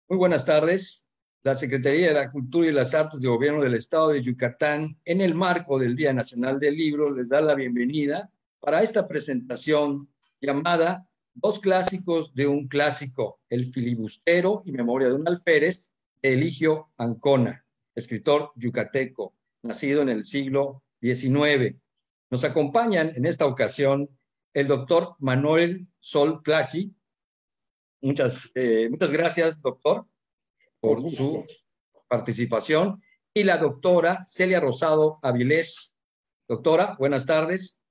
Muy buenas tardes. La Secretaría de la Cultura y las Artes de Gobierno del Estado de Yucatán, en el marco del Día Nacional del Libro, les da la bienvenida para esta presentación llamada Dos clásicos de un clásico, El filibustero y Memoria de un alférez, de Eligio Ancona, escritor yucateco, nacido en el siglo XIX. Nos acompañan en esta ocasión el doctor Manuel Sol Tlachi. Muchas gracias, doctor, Con por su gusto. participación. Y la doctora Celia Rosado Avilés. Doctora, buenas tardes.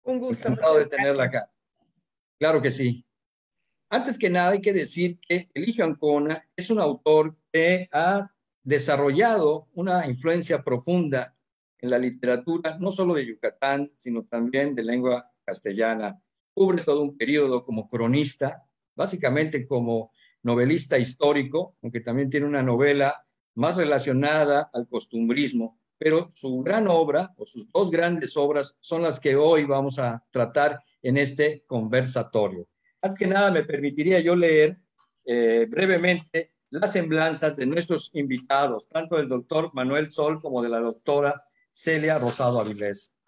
Un gusto, Encantado de muchas tenerla gracias. acá. Claro que sí. Antes que nada, hay que decir que Eligio Ancona es un autor que ha desarrollado una influencia profunda en la literatura, no solo de Yucatán, sino también de lengua castellana. Cubre todo un periodo como cronista, básicamente como novelista histórico, aunque también tiene una novela más relacionada al costumbrismo, pero su gran obra, o sus dos grandes obras, son las que hoy vamos a tratar en este conversatorio. Antes que nada, me permitiría yo leer brevemente las semblanzas de nuestros invitados, tanto del doctor Manuel Sol como de la doctora Celia Rosado Avilés.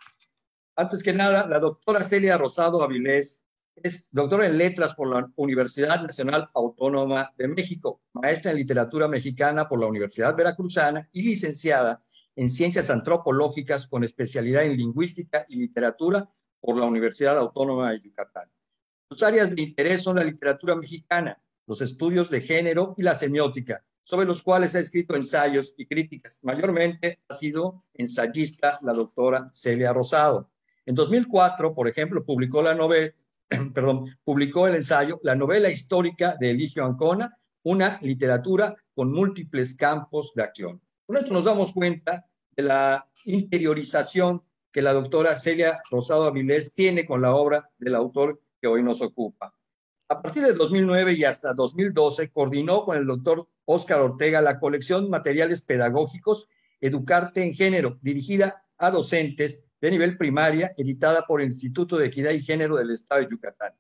Antes que nada, la doctora Celia Rosado Avilés es doctora en letras por la Universidad Nacional Autónoma de México, maestra en literatura mexicana por la Universidad Veracruzana y licenciada en ciencias antropológicas con especialidad en lingüística y literatura por la Universidad Autónoma de Yucatán. Sus áreas de interés son la literatura mexicana, los estudios de género y la semiótica, sobre los cuales ha escrito ensayos y críticas. Mayormente ha sido ensayista la doctora Celia Rosado. En 2004, por ejemplo, publicó publicó el ensayo La novela histórica de Eligio Ancona, una literatura con múltiples campos de acción. Con esto nos damos cuenta de la interiorización que la doctora Celia Rosado Avilés tiene con la obra del autor que hoy nos ocupa. A partir del 2009 y hasta 2012, coordinó con el doctor Óscar Ortega la colección de materiales pedagógicos Educarte en Género, dirigida a docentes de nivel primaria, editada por el Instituto de Equidad y Género del Estado de Yucatán.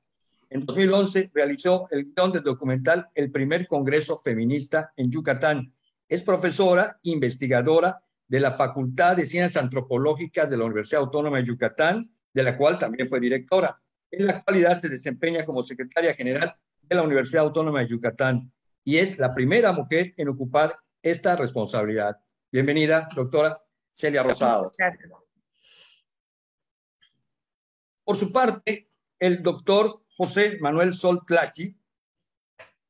En 2011 realizó el guión del documental El primer Congreso Feminista en Yucatán. Es profesora, investigadora de la Facultad de Ciencias Antropológicas de la Universidad Autónoma de Yucatán, de la cual también fue directora. En la actualidad se desempeña como secretaria general de la Universidad Autónoma de Yucatán y es la primera mujer en ocupar esta responsabilidad. Bienvenida, doctora Celia Rosado. Gracias. Por su parte, el doctor José Manuel Sol Tlachi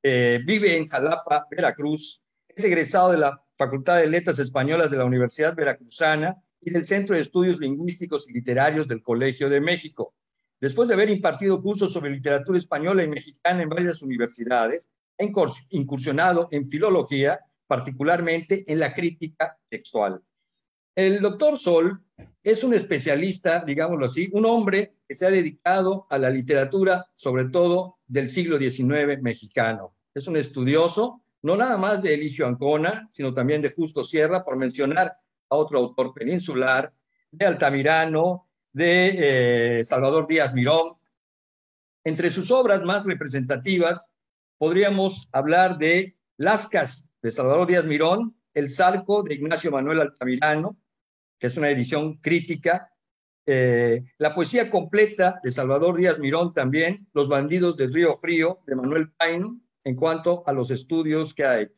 vive en Jalapa, Veracruz, es egresado de la Facultad de Letras Españolas de la Universidad Veracruzana y del Centro de Estudios Lingüísticos y Literarios del Colegio de México. Después de haber impartido cursos sobre literatura española y mexicana en varias universidades, ha incursionado en filología, particularmente en la crítica textual. El doctor Sol es un especialista, digámoslo así, un hombre que se ha dedicado a la literatura, sobre todo del siglo XIX mexicano. Es un estudioso, no nada más de Eligio Ancona, sino también de Justo Sierra, por mencionar a otro autor peninsular, de Altamirano, de Salvador Díaz Mirón. Entre sus obras más representativas podríamos hablar de Lascas, de Salvador Díaz Mirón, El Zarco, de Ignacio Manuel Altamirano, que es una edición crítica, la poesía completa de Salvador Díaz Mirón también, Los bandidos del Río Frío, de Manuel Paino, en cuanto a los estudios que hay.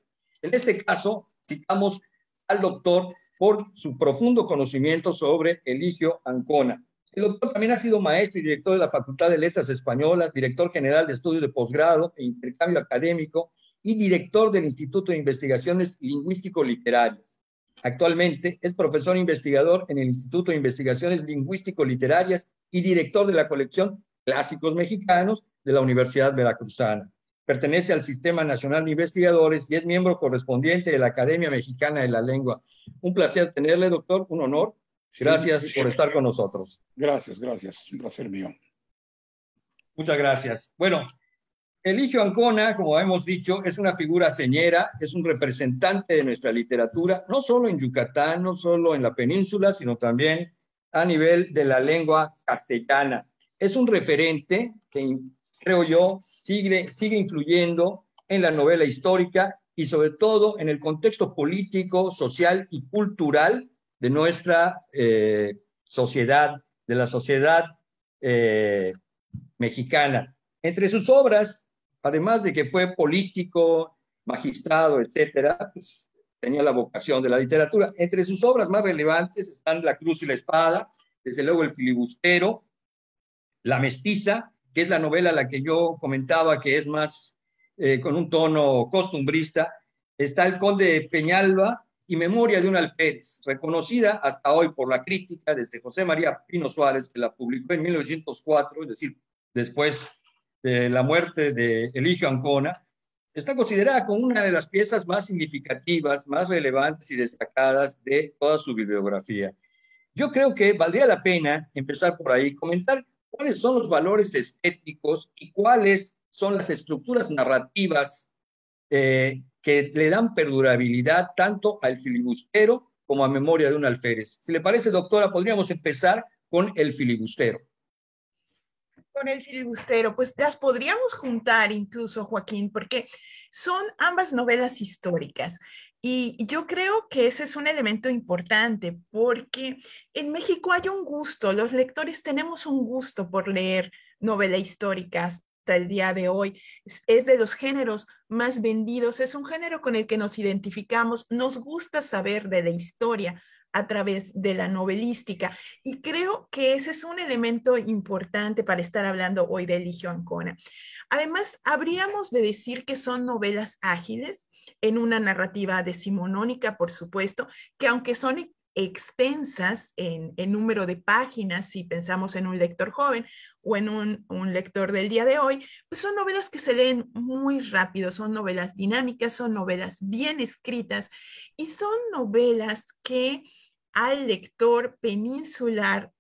En este caso, citamos al doctor por su profundo conocimiento sobre Eligio Ancona. El doctor también ha sido maestro y director de la Facultad de Letras Españolas, director general de estudios de posgrado e intercambio académico y director del Instituto de Investigaciones Lingüístico-Literarias. Actualmente es profesor investigador en el Instituto de Investigaciones Lingüístico-Literarias y director de la colección Clásicos Mexicanos de la Universidad Veracruzana. Pertenece al Sistema Nacional de Investigadores y es miembro correspondiente de la Academia Mexicana de la Lengua. Un placer tenerle, doctor, un honor. Gracias por estar con nosotros. Gracias, es un placer mío. Muchas gracias. Bueno, Eligio Ancona, como hemos dicho, es una figura señera, es un representante de nuestra literatura, no solo en Yucatán, no solo en la península, sino también a nivel de la lengua castellana. Es un referente que, creo yo, sigue influyendo en la novela histórica y sobre todo en el contexto político, social y cultural de nuestra sociedad, de la sociedad mexicana. Entre sus obras, además de que fue político, magistrado, etcétera, pues tenía la vocación de la literatura. Entre sus obras más relevantes están La Cruz y la Espada, desde luego El Filibustero, La Mestiza, que es la novela a la que yo comentaba que es más con un tono costumbrista. Está El Conde de Peñalba y Memoria de un alférez, reconocida hasta hoy por la crítica desde José María Pino Suárez, que la publicó en 1904, es decir, después de la muerte de Eligio Ancona. Está considerada como una de las piezas más significativas, más relevantes y destacadas de toda su bibliografía. Yo creo que valdría la pena empezar por ahí, comentar cuáles son los valores estéticos y cuáles son las estructuras narrativas que le dan perdurabilidad tanto al filibustero como a Memoria de un alférez. Si le parece, doctora, podríamos empezar con El Filibustero. Con El Filibustero, pues las podríamos juntar incluso, Joaquín, porque son ambas novelas históricas. Y yo creo que ese es un elemento importante porque en México hay un gusto, los lectores tenemos un gusto por leer novela histórica hasta el día de hoy. Es de los géneros más vendidos, es un género con el que nos identificamos, nos gusta saber de la historia a través de la novelística. Y creo que ese es un elemento importante para estar hablando hoy de Eligio Ancona. Además, habríamos de decir que son novelas ágiles en una narrativa decimonónica, por supuesto, que aunque son extensas en número de páginas, si pensamos en un lector joven o en un lector del día de hoy, pues son novelas que se leen muy rápido, son novelas dinámicas, son novelas bien escritas y son novelas que al lector peninsular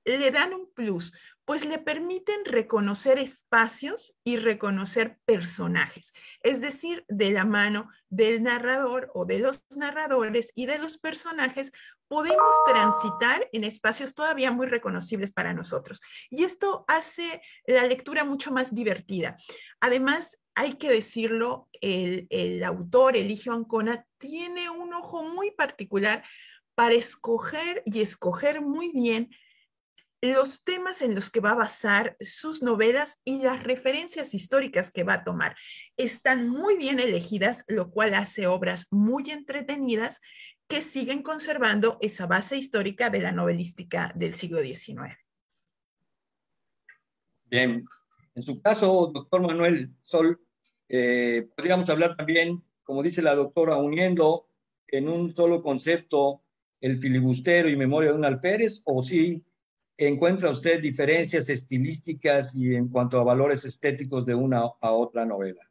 le dan un plus, pues le permiten reconocer espacios y reconocer personajes, es decir, de la mano del narrador o de los narradores y de los personajes podemos transitar en espacios todavía muy reconocibles para nosotros. Y esto hace la lectura mucho más divertida. Además, hay que decirlo, el autor, Eligio Ancona, tiene un ojo muy particular para escoger y escoger muy bien los temas en los que va a basar sus novelas y las referencias históricas que va a tomar. Están muy bien elegidas, lo cual hace obras muy entretenidas que siguen conservando esa base histórica de la novelística del siglo XIX. Bien, en su caso, doctor Manuel Sol, podríamos hablar también, como dice la doctora, uniendo en un solo concepto El Filibustero y Memoria de un alférez, o si encuentra usted diferencias estilísticas y en cuanto a valores estéticos de una a otra novela.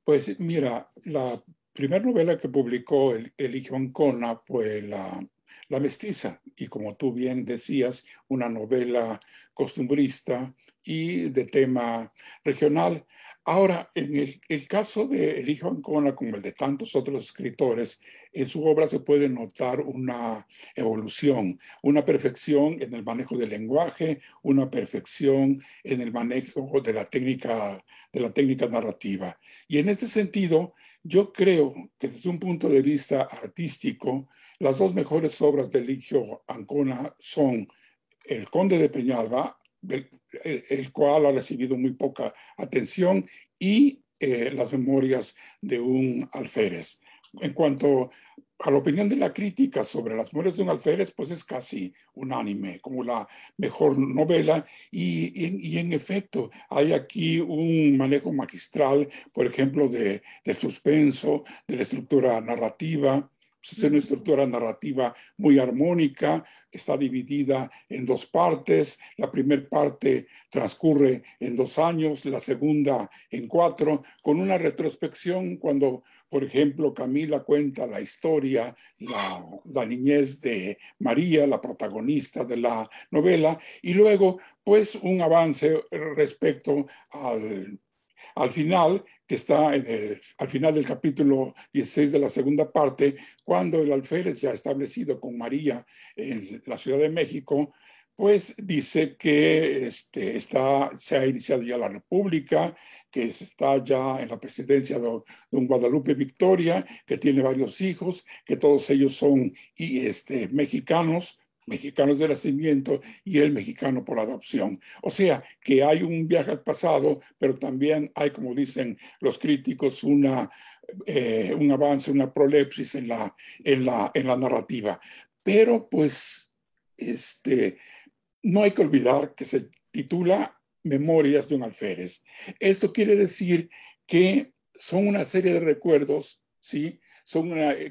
Pues mira, la primera novela que publicó Eligio Ancona fue la Mestiza, y como tú bien decías, una novela costumbrista y de tema regional. Ahora, en el caso de Eligio Ancona, como el de tantos otros escritores, en su obra se puede notar una evolución, una perfección en el manejo del lenguaje, una perfección en el manejo de la técnica narrativa. Y en este sentido, yo creo que desde un punto de vista artístico, las dos mejores obras de Eligio Ancona son El Conde de Peñalba, el cual ha recibido muy poca atención, y Las Memorias de un alférez. En cuanto a la opinión de la crítica sobre Las Memorias de un alférez, pues es casi unánime como la mejor novela, y en efecto hay aquí un manejo magistral, por ejemplo, del suspenso, de la estructura narrativa. Es una estructura narrativa muy armónica, está dividida en dos partes. La primera parte transcurre en 2 años, la segunda en 4, con una retrospección cuando, por ejemplo, Camila cuenta la historia, la niñez de María, la protagonista de la novela, y luego, pues, un avance respecto al final, que está al final del capítulo 16 de la segunda parte, cuando el alférez ya establecido con María en la Ciudad de México, pues dice que se ha iniciado ya la República, que se está ya en la presidencia de don Guadalupe Victoria, que tiene varios hijos, que todos ellos son mexicanos, mexicanos de nacimiento y el mexicano por adopción. O sea, que hay un viaje al pasado, pero también hay, como dicen los críticos, un avance, una prolepsis en la narrativa. Pero pues, no hay que olvidar que se titula Memorias de un alférez. Esto quiere decir que son una serie de recuerdos, ¿sí?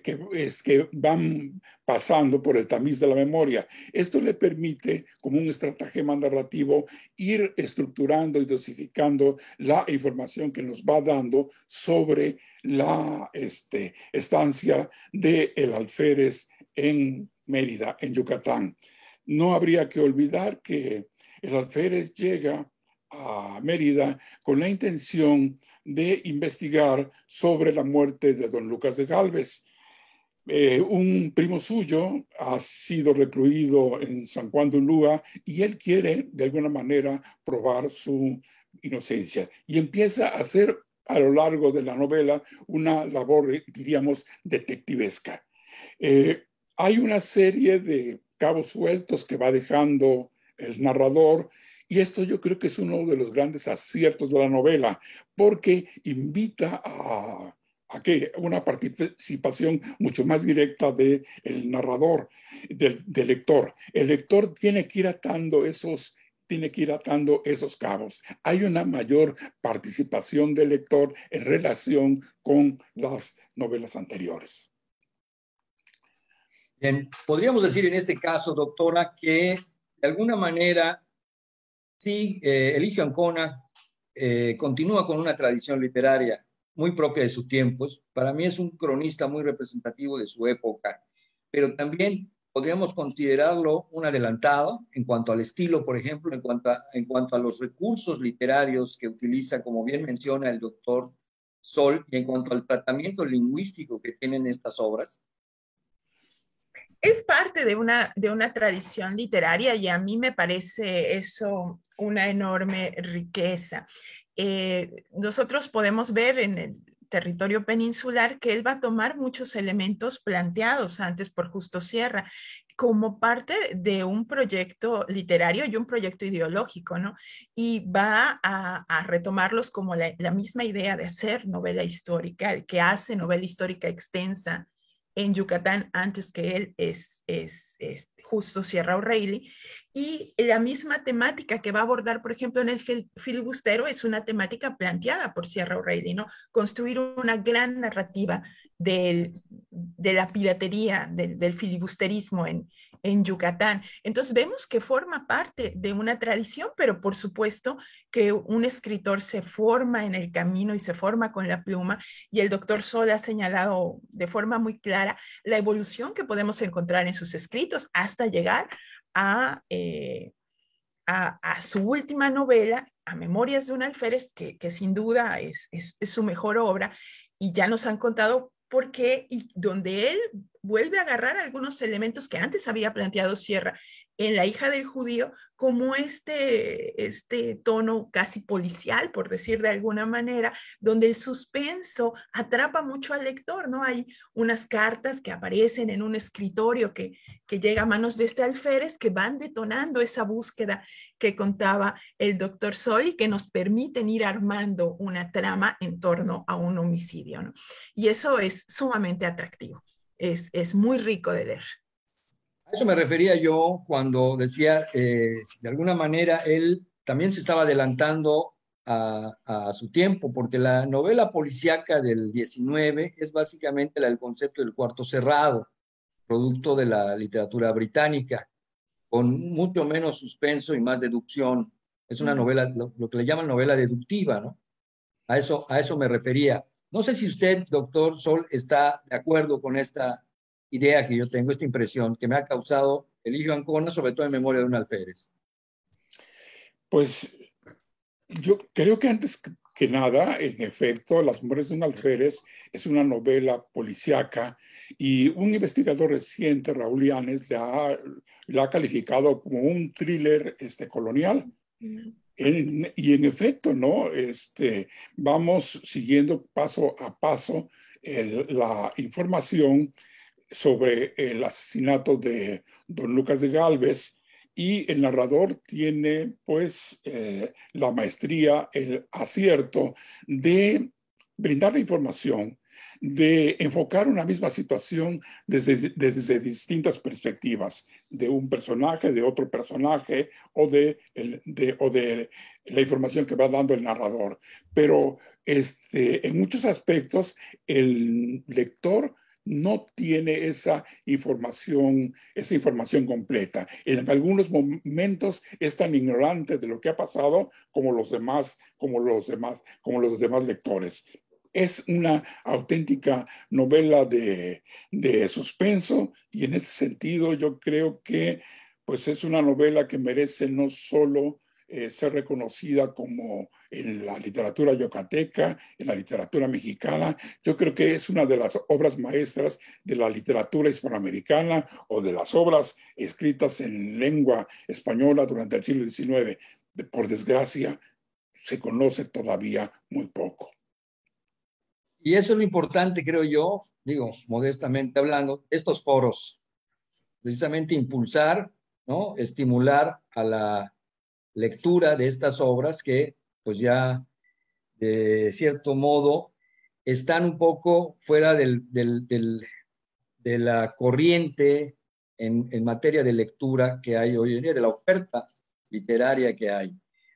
Que van pasando por el tamiz de la memoria. Esto le permite, como un estratagema narrativo, ir estructurando y dosificando la información que nos va dando sobre la estancia del alférez en Mérida, en Yucatán. No habría que olvidar que el alférez llega a Mérida con la intención de investigar sobre la muerte de don Lucas de Gálvez. Un primo suyo ha sido recluido en San Juan de Ulúa y él quiere de alguna manera probar su inocencia y empieza a hacer a lo largo de la novela una labor, diríamos, detectivesca. Hay una serie de cabos sueltos que va dejando el narrador, y esto yo creo que es uno de los grandes aciertos de la novela, porque invita a una participación mucho más directa del narrador, del lector. El lector tiene que ir atando esos cabos. Hay una mayor participación del lector en relación con las novelas anteriores. Bien, podríamos decir en este caso, doctora, que de alguna manera sí, Eligio Ancona continúa con una tradición literaria muy propia de sus tiempos. Para mí es un cronista muy representativo de su época, pero también podríamos considerarlo un adelantado en cuanto al estilo, por ejemplo, en cuanto a los recursos literarios que utiliza, como bien menciona el doctor Sol, y en cuanto al tratamiento lingüístico que tienen estas obras. Es parte de una tradición literaria y a mí me parece eso una enorme riqueza. Nosotros podemos ver en el territorio peninsular que él va a tomar muchos elementos planteados antes por Justo Sierra como parte de un proyecto literario y un proyecto ideológico, ¿no? Y va a retomarlos como la misma idea de hacer novela histórica, que hace novela histórica extensa en Yucatán antes que él es Justo Sierra O'Reilly. Y la misma temática que va a abordar, por ejemplo, en el filibustero es una temática planteada por Sierra O'Reilly, ¿no? Construir una gran narrativa de la piratería, del filibusterismo en Yucatán. Entonces vemos que forma parte de una tradición, pero por supuesto que un escritor se forma en el camino y se forma con la pluma, y el doctor Sol ha señalado de forma muy clara la evolución que podemos encontrar en sus escritos hasta llegar a su última novela, a Memorias de un alférez, que sin duda es su mejor obra, y ya nos han contado por qué, y donde él vuelve a agarrar algunos elementos que antes había planteado Sierra en La hija del judío, como este tono casi policial, por decir de alguna manera, donde el suspenso atrapa mucho al lector, ¿no? Hay unas cartas que aparecen en un escritorio que llega a manos de este alférez que van detonando esa búsqueda que contaba el doctor Sol y que nos permiten ir armando una trama en torno a un homicidio, ¿no? Y eso es sumamente atractivo, es muy rico de leer. A eso me refería yo cuando decía, si de alguna manera él también se estaba adelantando a su tiempo, porque la novela policíaca del 19 es básicamente el concepto del cuarto cerrado, producto de la literatura británica, con mucho menos suspenso y más deducción. Es una novela, lo que le llaman novela deductiva, ¿no? A eso me refería. No sé si usted, doctor Sol, está de acuerdo con esta idea que yo tengo, esta impresión que me ha causado Eligio Ancona, sobre todo en Memoria de un alférez. Pues yo creo que antes que nada, en efecto, Las Mujeres de un Alférez es una novela policíaca y un investigador reciente, Raúl Yanes, la ha calificado como un thriller colonial. Y en efecto, ¿no? Vamos siguiendo paso a paso la información sobre el asesinato de don Lucas de Gálvez, y el narrador tiene pues la maestría, el acierto de brindar la información, de enfocar una misma situación desde distintas perspectivas, de un personaje, de otro personaje o de la información que va dando el narrador. Pero en muchos aspectos el lector no tiene esa información completa. En algunos momentos es tan ignorante de lo que ha pasado como los demás lectores. Es una auténtica novela de suspenso, y en ese sentido yo creo que pues es una novela que merece no solo ser reconocida como en la literatura yucateca, en la literatura mexicana. Yo creo que es una de las obras maestras de la literatura hispanoamericana o de las obras escritas en lengua española durante el siglo XIX. Por desgracia, se conoce todavía muy poco. Y eso es lo importante, creo yo, digo, modestamente hablando, estos foros, precisamente impulsar, ¿no? Estimular a la lectura de estas obras que, pues ya, de cierto modo, están un poco fuera de la corriente en materia de lectura que hay hoy en día, de la oferta literaria que hay.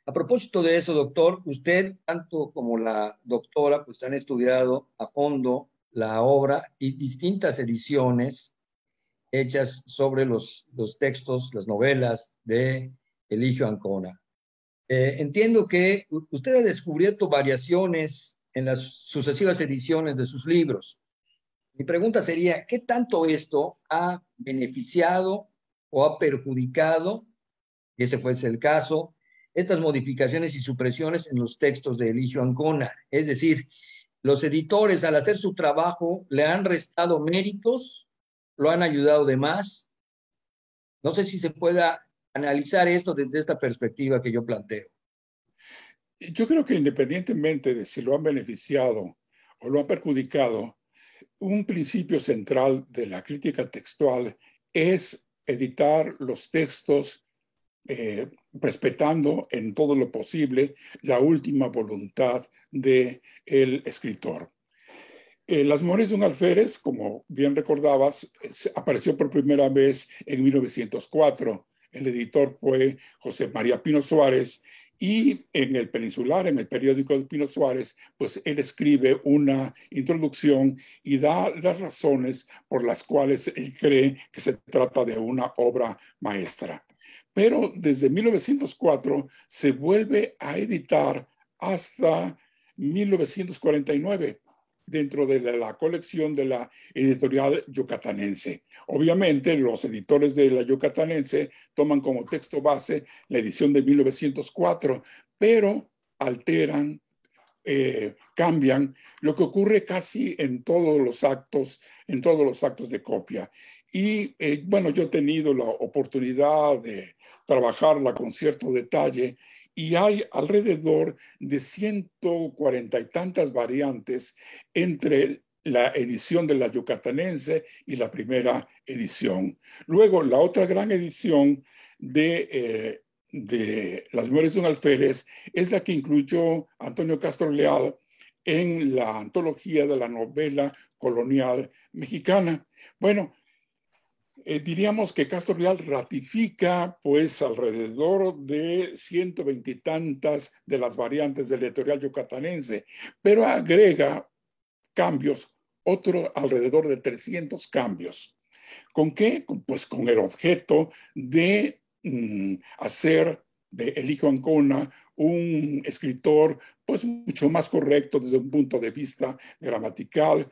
A propósito de eso, doctor, usted, tanto como la doctora, pues han estudiado a fondo la obra y distintas ediciones hechas sobre los textos, las novelas de Eligio Ancona. Entiendo que usted ha descubierto variaciones en las sucesivas ediciones de sus libros. Mi pregunta sería, ¿qué tanto esto ha beneficiado o ha perjudicado, si ese fuese el caso, estas modificaciones y supresiones en los textos de Eligio Ancona? Es decir, los editores, al hacer su trabajo, le han restado méritos, lo han ayudado de más. No sé si se pueda analizar esto desde esta perspectiva que yo planteo. Yo creo que independientemente de si lo han beneficiado o lo han perjudicado, un principio central de la crítica textual es editar los textos respetando en todo lo posible la última voluntad del escritor. Las Mujeres de un Alférez, como bien recordabas, apareció por primera vez en 1904. El editor fue José María Pino Suárez, y en el Peninsular, en el periódico de Pino Suárez, pues él escribe una introducción y da las razones por las cuales él cree que se trata de una obra maestra. Pero desde 1904 se vuelve a editar hasta 1949 dentro de la colección de la editorial yucatanense. Obviamente, los editores de la yucatanense toman como texto base la edición de 1904, pero alteran, cambian, lo que ocurre casi en todos los actos de copia. Y bueno, yo he tenido la oportunidad de trabajarla con cierto detalle, y hay alrededor de 140 y tantas variantes entre la edición de la yucatanense y la primera edición. Luego, la otra gran edición de Las Mujeres de un Alférez es la que incluyó Antonio Castro Leal en la antología de la novela colonial mexicana. Bueno, diríamos que Castro Leal ratifica pues alrededor de 120 y tantas de las variantes del editorial yucatanense, pero agrega cambios, otro alrededor de 300 cambios. ¿Con qué? Pues con el objeto de hacer de Eligio Ancona un escritor pues mucho más correcto desde un punto de vista gramatical,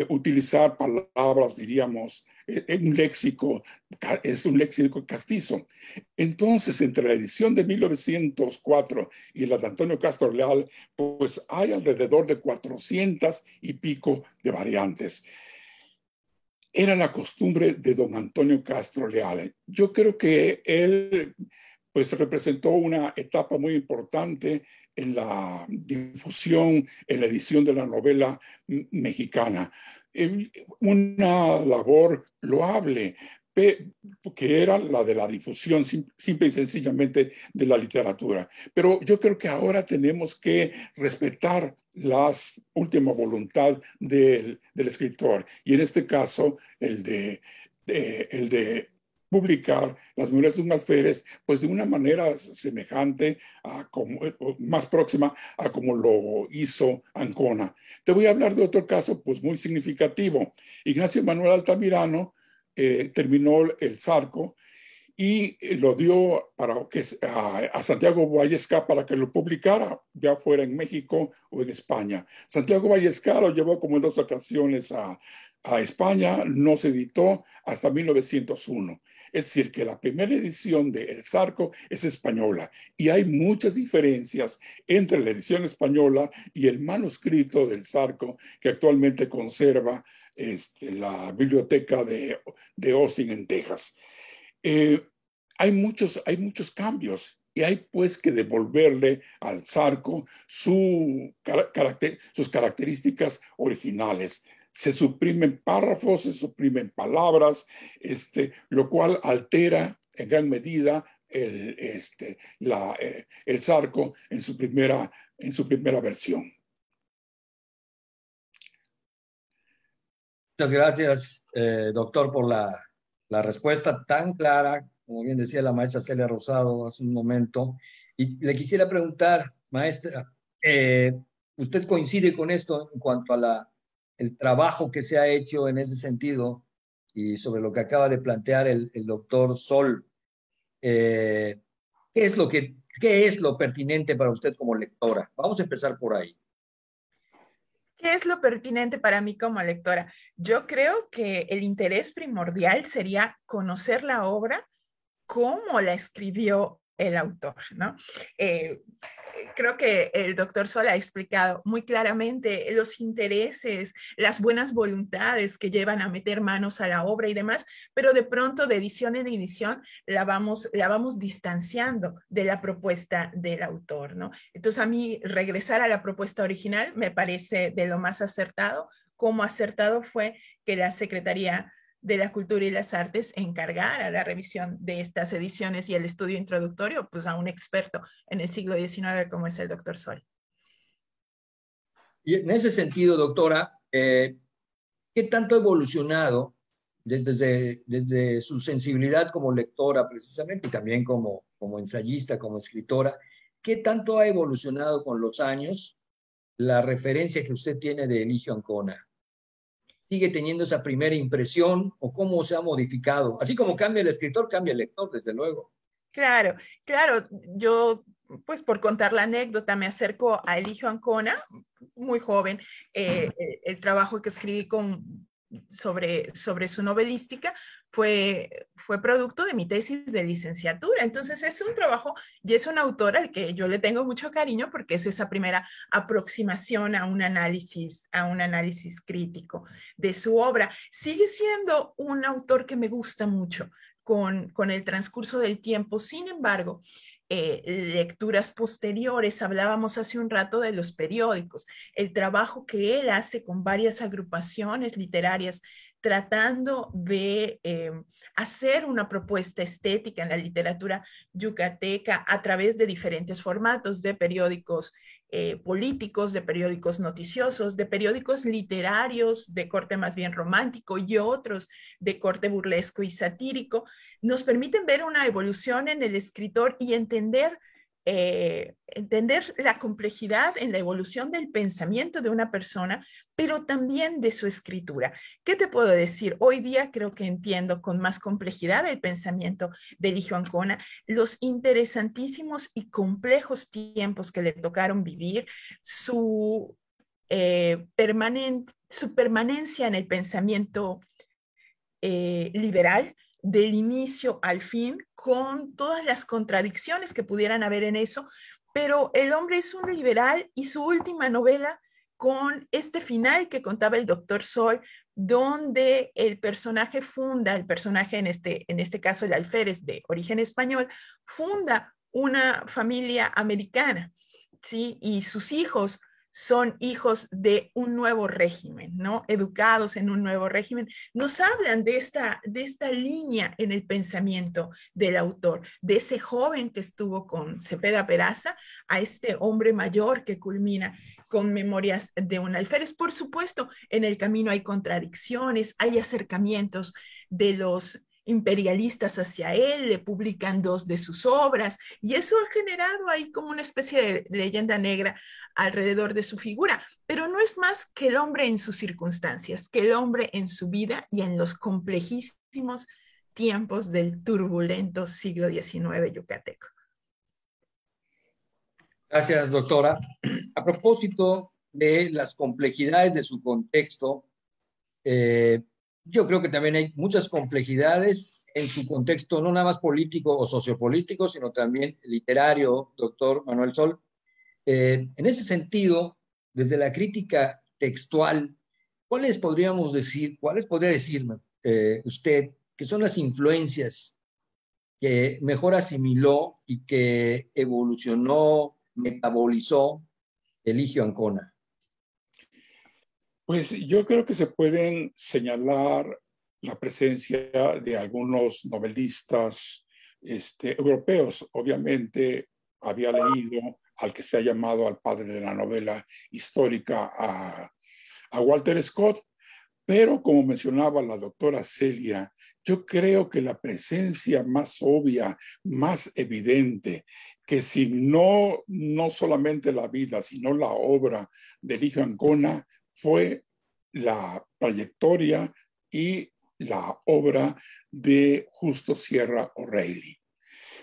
utilizar palabras, diríamos, un léxico, es un léxico castizo. Entonces, entre la edición de 1904 y la de Antonio Castro Leal, pues hay alrededor de 400 y pico de variantes. Era la costumbre de don Antonio Castro Leal. Yo creo que él pues representó una etapa muy importante en la difusión, en la edición de la novela mexicana. Una labor loable, que era la de la difusión simple y sencillamente de la literatura. Pero yo creo que ahora tenemos que respetar la última voluntad del escritor, y en este caso el de publicar las memorias de un alférez, pues de una manera semejante a como, más próxima a como lo hizo Ancona. Te voy a hablar de otro caso, pues muy significativo. Ignacio Manuel Altamirano terminó el Zarco y lo dio a Santiago Vallesca para que lo publicara, ya fuera en México o en España. Santiago Vallesca lo llevó como en 2 ocasiones a España, no se editó hasta 1901. Es decir, que la primera edición de El Zarco es española, y hay muchas diferencias entre la edición española y el manuscrito del Zarco que actualmente conserva la biblioteca de Austin, en Texas. Eh, hay muchos cambios, y hay pues que devolverle al Zarco sus características originales. Se suprimen párrafos, se suprimen palabras, lo cual altera en gran medida el Zarco en su primera versión. Muchas gracias, doctor, por la respuesta tan clara, como bien decía la maestra Celia Rosado hace un momento. Y le quisiera preguntar, maestra, ¿usted coincide con esto en cuanto a el trabajo que se ha hecho en ese sentido y sobre lo que acaba de plantear el doctor Sol? ¿Qué es lo pertinente para usted como lectora? Vamos a empezar por ahí. ¿Qué es lo pertinente para mí como lectora? Yo creo que el interés primordial sería conocer la obra, cómo la escribió el autor, ¿no? Creo que el doctor Sol ha explicado muy claramente los intereses, las buenas voluntades que llevan a meter manos a la obra y demás, pero de pronto de edición en edición la vamos distanciando de la propuesta del autor, ¿no? Entonces a mí regresar a la propuesta original me parece de lo más acertado. Como acertado fue que la Secretaría de la Cultura y las Artes encargara la revisión de estas ediciones y el estudio introductorio, pues a un experto en el siglo XIX como es el doctor Sol. Y en ese sentido, doctora, ¿qué tanto ha evolucionado desde su sensibilidad como lectora precisamente y también como ensayista, como escritora? ¿Qué tanto ha evolucionado con los años la referencia que usted tiene de Eligio Ancona? ¿Sigue teniendo esa primera impresión o cómo se ha modificado? Así como cambia el escritor, cambia el lector, desde luego. Claro, claro. Yo, pues por contar la anécdota, me acerco a Eligio Ancona, muy joven. El trabajo que escribí sobre su novelística fue producto de mi tesis de licenciatura. Entonces es un trabajo y es un autor al que yo le tengo mucho cariño porque es esa primera aproximación a un análisis crítico de su obra. Sigue siendo un autor que me gusta mucho con el transcurso del tiempo. Sin embargo, lecturas posteriores, hablábamos hace un rato de los periódicos, el trabajo que él hace con varias agrupaciones literarias tratando de hacer una propuesta estética en la literatura yucateca a través de diferentes formatos de periódicos políticos, de periódicos noticiosos, de periódicos literarios de corte más bien romántico y otros de corte burlesco y satírico, nos permiten ver una evolución en el escritor y entender la complejidad en la evolución del pensamiento de una persona, pero también de su escritura. ¿Qué te puedo decir? Hoy día creo que entiendo con más complejidad el pensamiento de Eligio Ancona, los interesantísimos y complejos tiempos que le tocaron vivir, su permanencia en el pensamiento liberal del inicio al fin, con todas las contradicciones que pudieran haber en eso, pero el hombre es un liberal y su última novela, con este final que contaba el doctor Sol, donde el personaje funda, el personaje en este caso el alférez de origen español, funda una familia americana, ¿sí? Y sus hijos son hijos de un nuevo régimen, ¿no? Educados en un nuevo régimen. Nos hablan de esta línea en el pensamiento del autor, de ese joven que estuvo con Cepeda Peraza, a este hombre mayor que culmina con Memorias de un alférez. Por supuesto, en el camino hay contradicciones, hay acercamientos de los imperialistas hacia él, le publican 2 de sus obras, y eso ha generado ahí como una especie de leyenda negra alrededor de su figura, pero no es más que el hombre en sus circunstancias, que el hombre en su vida y en los complejísimos tiempos del turbulento siglo XIX yucateco. Gracias, doctora. A propósito de las complejidades de su contexto, yo creo que también hay muchas complejidades en su contexto, no nada más político o sociopolítico, sino también literario, doctor Manuel Sol. En ese sentido, desde la crítica textual, cuáles podría decirme usted que son las influencias que mejor asimiló y que evolucionó, metabolizó Eligio Ancona? Pues yo creo que se pueden señalar la presencia de algunos novelistas europeos. Obviamente había leído al que se ha llamado al padre de la novela histórica, a Walter Scott, pero como mencionaba la doctora Celia, yo creo que la presencia más obvia, más evidente, que si no solamente la vida, sino la obra de Eligio Ancona, fue la trayectoria y la obra de Justo Sierra O'Reilly.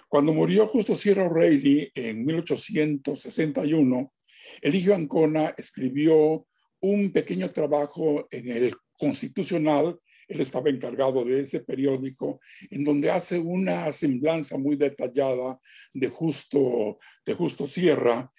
Cuando murió Justo Sierra O'Reilly en 1861, Eligio Ancona escribió un pequeño trabajo en el Constitucional. Él estaba encargado de ese periódico, en donde hace una semblanza muy detallada de Justo Sierra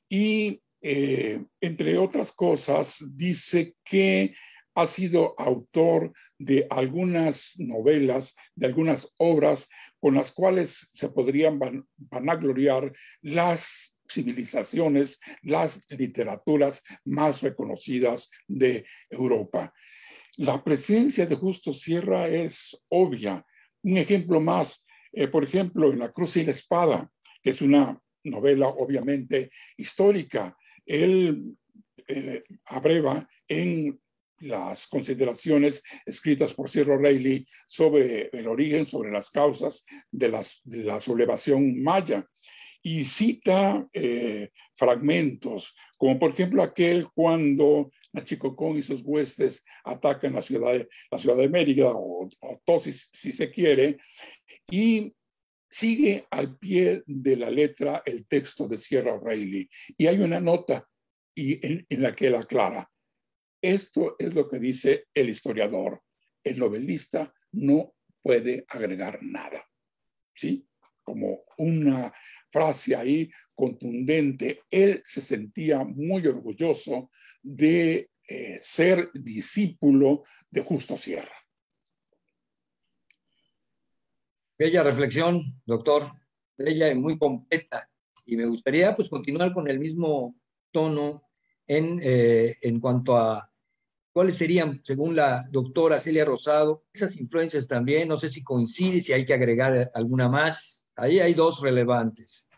y entre otras cosas, dice que ha sido autor de algunas novelas, de algunas obras con las cuales se podrían vanagloriar las civilizaciones, las literaturas más reconocidas de Europa. La presencia de Justo Sierra es obvia. Un ejemplo más, por ejemplo, en La Cruz y la Espada, que es una novela obviamente histórica. Él abreva en las consideraciones escritas por Sierra O'Reilly sobre el origen, sobre las causas de la sublevación maya, y cita fragmentos, como por ejemplo aquel cuando Nachicocón y sus huestes atacan la ciudad de Mérida, o Tosis, si se quiere, y sigue al pie de la letra el texto de Sierra O'Reilly. Y hay una nota en la que él aclara: esto es lo que dice el historiador. El novelista no puede agregar nada. ¿Sí? Como una frase ahí contundente. Él se sentía muy orgulloso de ser discípulo de Justo Sierra. Bella reflexión, doctor, bella y muy completa. Y me gustaría pues continuar con el mismo tono en cuanto a cuáles serían, según la doctora Celia Rosado, esas influencias también. No sé si coincide, si hay que agregar alguna más. Ahí hay 2 relevantes.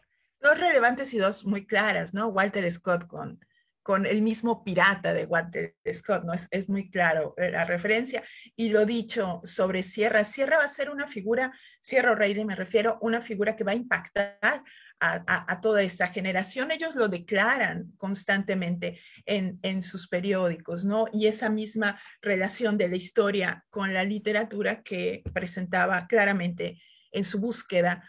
2 relevantes y 2 muy claras, ¿no? Walter Scott con el mismo pirata de Walter Scott, ¿no? Es muy claro la referencia. Y lo dicho sobre Sierra. Sierra va a ser una figura, Sierra O'Reilly me refiero, una figura que va a impactar a toda esa generación. Ellos lo declaran constantemente en sus periódicos, ¿no? Y esa misma relación de la historia con la literatura que presentaba claramente en su búsqueda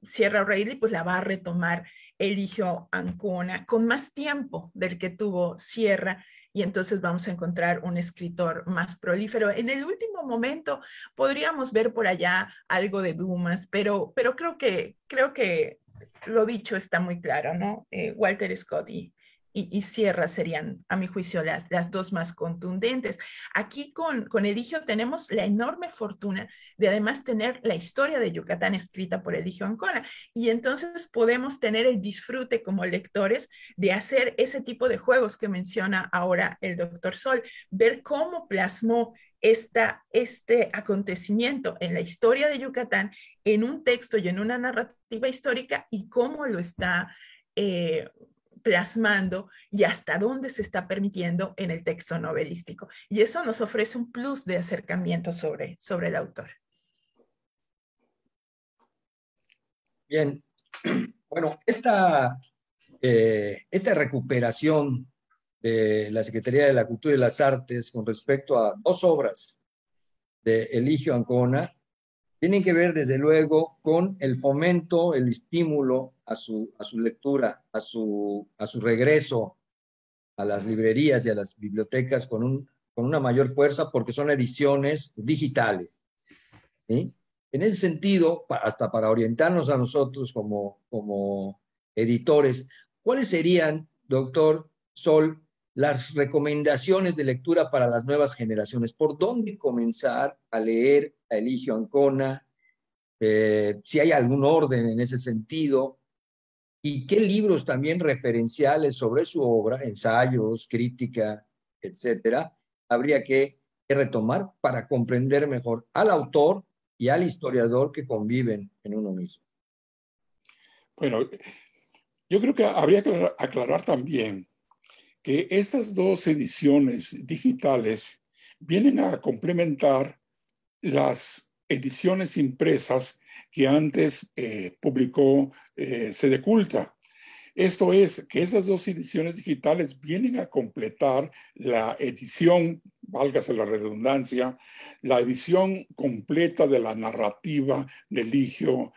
Sierra O'Reilly, pues la va a retomar Eligio Ancona con más tiempo del que tuvo Sierra, y entonces vamos a encontrar un escritor más prolífero. En el último último momento podríamos ver por allá algo de Dumas, pero creo que lo dicho está muy claro, ¿no? Walter Scott y Sierra serían, a mi juicio, las dos más contundentes. Aquí con Eligio tenemos la enorme fortuna de además tener la historia de Yucatán escrita por Eligio Ancona, y entonces podemos tener el disfrute como lectores de hacer ese tipo de juegos que menciona ahora el doctor Sol, ver cómo plasmó este acontecimiento en la historia de Yucatán en un texto y en una narrativa histórica y cómo lo está plasmando y hasta dónde se está permitiendo en el texto novelístico. Y eso nos ofrece un plus de acercamiento sobre el autor. Bien, bueno, esta recuperación de la Secretaría de la Cultura y las Artes con respecto a dos obras de Eligio Ancona tienen que ver desde luego con el fomento, el estímulo a su lectura, a su regreso a las librerías y a las bibliotecas con una mayor fuerza porque son ediciones digitales, ¿sí? En ese sentido, hasta para orientarnos a nosotros como editores, ¿cuáles serían, doctor Sol, las recomendaciones de lectura para las nuevas generaciones? ¿Por dónde comenzar a leer a Eligio Ancona? Si hay algún orden en ese sentido, y qué libros también referenciales sobre su obra, ensayos, crítica, etcétera, habría que retomar para comprender mejor al autor y al historiador que conviven en uno mismo. Bueno, yo creo que habría que aclarar también que estas dos ediciones digitales vienen a complementar las ediciones impresas que antes publicó Sedeculta. Esto es, que esas dos ediciones digitales vienen a completar la edición, válgase la redundancia, la edición completa de la narrativa de Eligio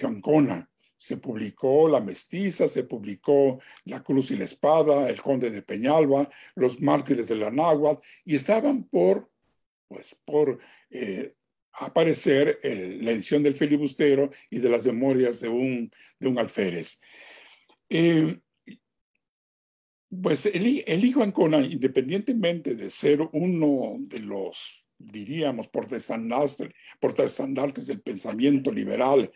Ancona. Se publicó La Mestiza, se publicó La Cruz y la Espada, El Conde de Peñalba, Los Mártires de la Náhuatl, y estaban por aparecer la edición del Filibustero y de las memorias de un alférez. Pues el hijo Ancona, independientemente de ser uno de los, diríamos, portaestandartes del pensamiento liberal,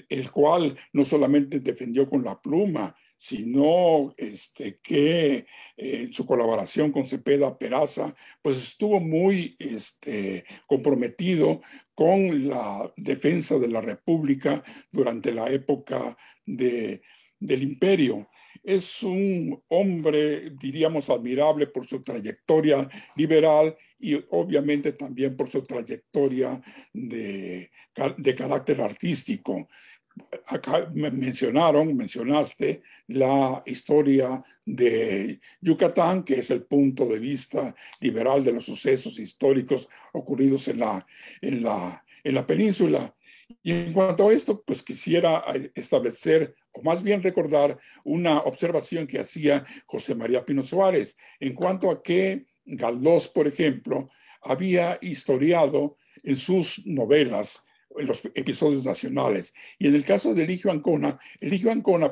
el cual no solamente defendió con la pluma, sino que en su colaboración con Cepeda Peraza, pues estuvo muy comprometido con la defensa de la República durante la época del Imperio. Es un hombre, diríamos, admirable por su trayectoria liberal y obviamente también por su trayectoria de carácter artístico. Acá mencionaste la historia de Yucatán, que es el punto de vista liberal de los sucesos históricos ocurridos en la península. Y en cuanto a esto, pues quisiera establecer, o más bien recordar, una observación que hacía José María Pino Suárez, en cuanto a que Galdós, por ejemplo, había historiado en sus novelas en los episodios nacionales. Y en el caso de Eligio Ancona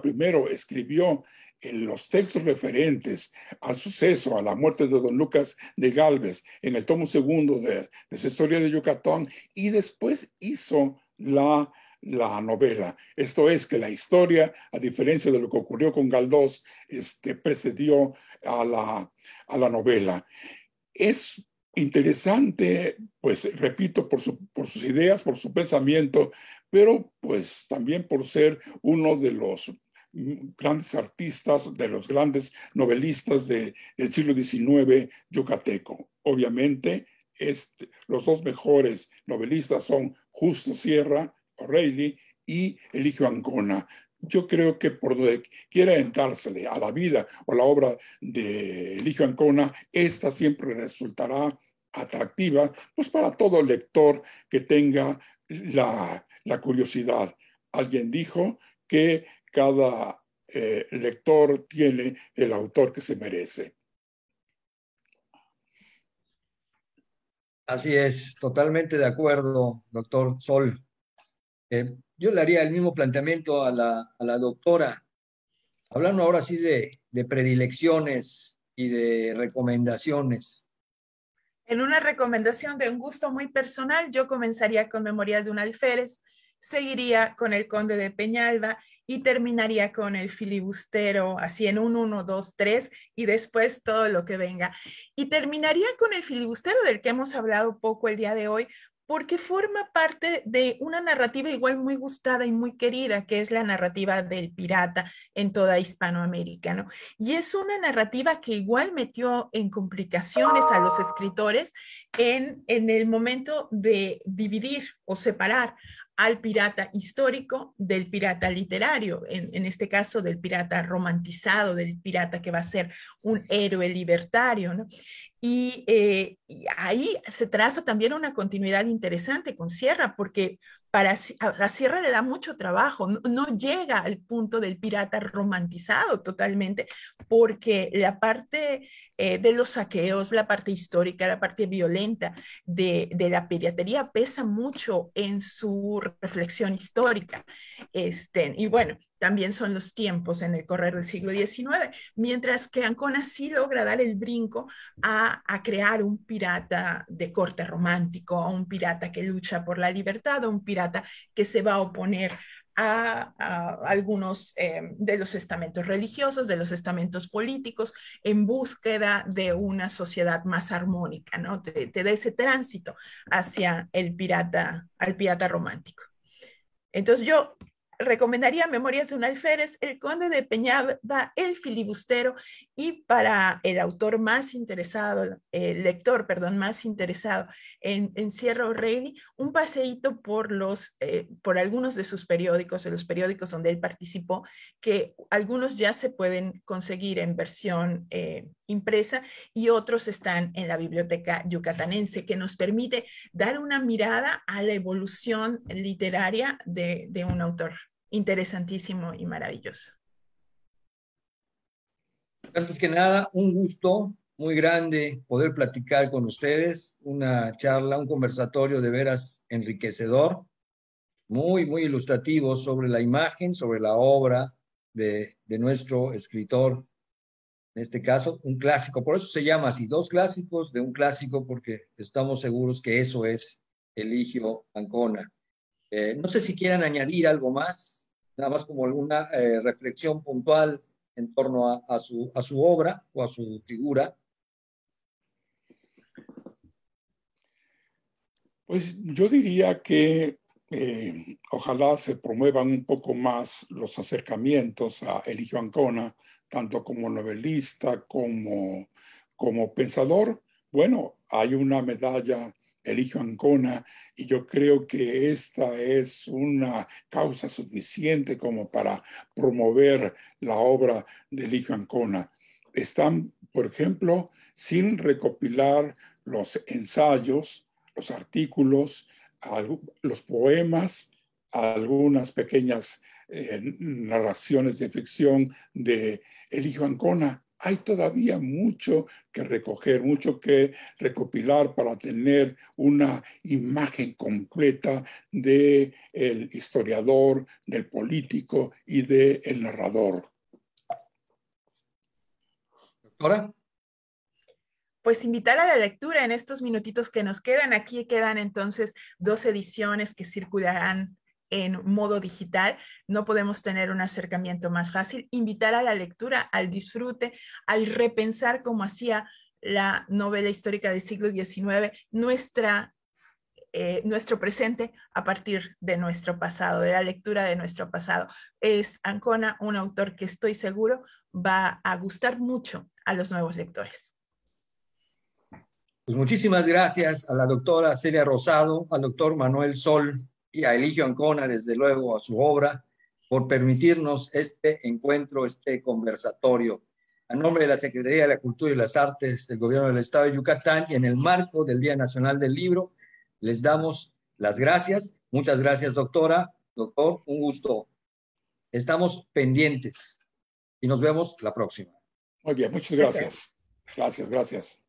primero escribió en los textos referentes al suceso, a la muerte de don Lucas de Gálvez, en el tomo segundo de su historia de Yucatán, y después hizo la novela. Esto es que la historia, a diferencia de lo que ocurrió con Galdós, precedió a la novela. Es interesante, pues repito, por sus ideas, por su pensamiento, pero pues también por ser uno de los grandes artistas, de los grandes novelistas del siglo XIX yucateco. Obviamente, los dos mejores novelistas son Justo Sierra, O'Reilly, y Eligio Ancona. Yo creo que por donde quiera entársele a la vida o a la obra de Eligio Ancona, esta siempre resultará atractiva, pues para todo lector que tenga la curiosidad. Alguien dijo que cada lector tiene el autor que se merece. Así es, totalmente de acuerdo, doctor Sol. Yo le haría el mismo planteamiento a la doctora, hablando ahora sí de predilecciones y de recomendaciones. En una recomendación de un gusto muy personal, yo comenzaría con Memorias de un alférez, seguiría con El Conde de Peñalba y terminaría con El Filibustero, así en un 1, 2, 3 y después todo lo que venga. Y terminaría con El Filibustero del que hemos hablado poco el día de hoy, porque forma parte de una narrativa igual muy gustada y muy querida, que es la narrativa del pirata en toda Hispanoamérica, ¿no? Y es una narrativa que igual metió en complicaciones a los escritores en el momento de dividir o separar al pirata histórico del pirata literario, en este caso del pirata romantizado, del pirata que va a ser un héroe libertario, ¿no? Y ahí se traza también una continuidad interesante con Sierra, porque a Sierra le da mucho trabajo, no llega al punto del pirata romantizado totalmente, porque la parte de los saqueos, la parte histórica, la parte violenta de la piratería pesa mucho en su reflexión histórica. Y bueno, también son los tiempos en el correr del siglo XIX, mientras que Ancona sí logra dar el brinco a crear un pirata de corte romántico, un pirata que lucha por la libertad, un pirata que se va a oponer a algunos de los estamentos religiosos, de los estamentos políticos, en búsqueda de una sociedad más armónica, ¿no? De ese tránsito hacia al pirata romántico. Entonces yo recomendaría Memorias de un alférez, El Conde de Peñalba, El Filibustero, y para el autor más interesado, el lector, perdón, más interesado en Sierra O'Reilly, un paseíto por algunos de sus periódicos, de los periódicos donde él participó, que algunos ya se pueden conseguir en versión impresa y otros están en la biblioteca yucatanense, que nos permite dar una mirada a la evolución literaria de un autor interesantísimo y maravilloso. Antes que nada, un gusto muy grande poder platicar con ustedes, una charla, un conversatorio de veras enriquecedor, muy ilustrativo sobre la imagen, sobre la obra de nuestro escritor, en este caso, un clásico. Por eso se llama así, dos clásicos de un clásico, porque estamos seguros que eso es Eligio Ancona. No sé si quieran añadir algo más, nada más como alguna reflexión puntual en torno a su obra o a su figura. Pues yo diría que ojalá se promuevan un poco más los acercamientos a Eligio Ancona, tanto como novelista como pensador. Bueno, hay una medalla Eligio Ancona y yo creo que esta es una causa suficiente como para promover la obra de Eligio Ancona. Están, por ejemplo, sin recopilar los ensayos, los artículos, los poemas, algunas pequeñas narraciones de ficción de Eligio Ancona. Hay todavía mucho que recoger, mucho que recopilar para tener una imagen completa del historiador, del político y del narrador. Doctora. Pues invitar a la lectura en estos minutitos que nos quedan. Aquí quedan entonces 2 ediciones que circularán en modo digital. No podemos tener un acercamiento más fácil. Invitar a la lectura, al disfrute, al repensar cómo hacía la novela histórica del siglo XIX, nuestro presente a partir de nuestro pasado, de la lectura de nuestro pasado. Es Ancona un autor que estoy seguro va a gustar mucho a los nuevos lectores. Pues muchísimas gracias a la doctora Celia Rosado, al doctor Manuel Sol y a Eligio Ancona, desde luego, a su obra, por permitirnos este encuentro, este conversatorio. A nombre de la Secretaría de la Cultura y las Artes del Gobierno del Estado de Yucatán y en el marco del Día Nacional del Libro, les damos las gracias. Muchas gracias, doctora. Doctor, un gusto. Estamos pendientes y nos vemos la próxima. Muy bien, muchas gracias. Gracias, gracias.